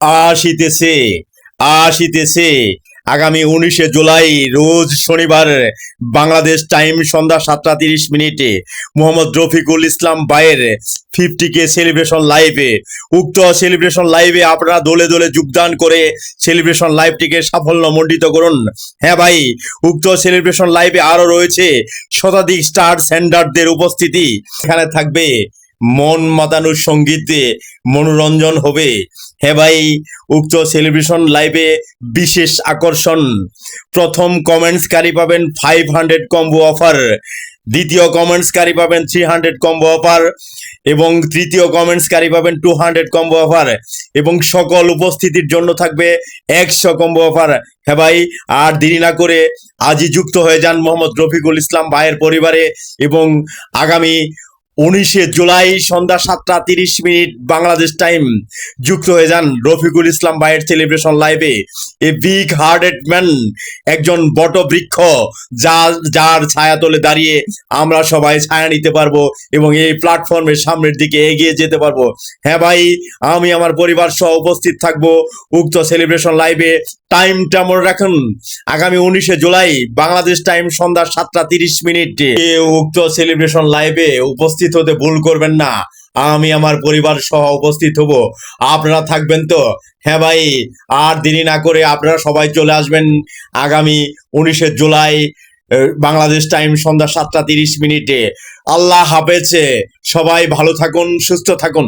আসিতেছে আসিতেছে আগামী 19শে জুলাই রোজ শনিবার বাংলাদেশ টাইম সন্ধ্যা 7টা 30 মিনিটে মোহাম্মদ রফিকুল ইসলাম ভাইয়ের 50K সেলিব্রেশন লাইভে। উক্ত সেলিব্রেশন লাইভে আপনারা দলে দলে যোগদান করে সেলিব্রেশন লাইভটিকে সাফল্যমণ্ডিত করুন। হ্যাঁ ভাই, উক্ত সেলিব্রেশন লাইভে আরো রয়েছে শতাধিক স্টার সেন্ডারদের উপস্থিতি। এখানে থাকবে মন মাতানোর সঙ্গীতে মনোরঞ্জন হবে। হ্যাঁ ভাই, উক্ত সেলিব্রেশন লাইভে বিশেষ আকর্ষণ, প্রথম কমেন্টসকারী পাবেন 500 কম্বো অফার, দ্বিতীয় কমেন্টসকারী পাবেন 300 কম্বো অফার এবং তৃতীয় কমেন্টসকারী পাবেন 200 কম্বো অফার এবং সকল উপস্থিতির জন্য থাকবে 100 কম্বো অফার। হ্যাঁ ভাই, আর দেরি না করে আজই যুক্ত হয়ে যান মোহাম্মদ রফিকুল ইসলাম ভাইয়ের পরিবারে এবং আগামী 19শে জুলাই সন্ধ্যা 7টা 30 মিনিট বাংলাদেশ টাইম যুক্ত হয়ে যান রফিকুল ইসলাম ভাইয়ের সেলিব্রেশন লাইভে। এ বিগ হার্টেড ম্যান, একজন বটবৃক্ষ যার ছায়াতলে দাঁড়িয়ে আমরা সবাই ছায়া নিতে পারবো এবং এই প্ল্যাটফর্মের সামনের দিকে এগিয়ে যেতে পারবো। হ্যাঁ ভাই, আমি আমার পরিবার সহ উপস্থিত থাকবো উক্ত সেলিব্রেশন লাইভে। টাইমটা মনে রাখুন, আগামী 19শে জুলাই বাংলাদেশ টাইম সন্ধ্যা 7টা 30 মিনিটে উক্ত সেলিব্রেশন লাইভে উপস্থিত হতে ভুল করবেন না। আমি আমার পরিবার সহ উপস্থিত হব, আপনারা থাকবেন তো? হ্যাঁ ভাই, আর দেরি না করে আপনারা সবাই চলে আসবেন আগামী 19শে জুলাই বাংলাদেশ টাইম সন্ধ্যা 7টা 30 মিনিটে। আল্লাহ হাফেজ, সবাই ভালো থাকুন, সুস্থ থাকুন।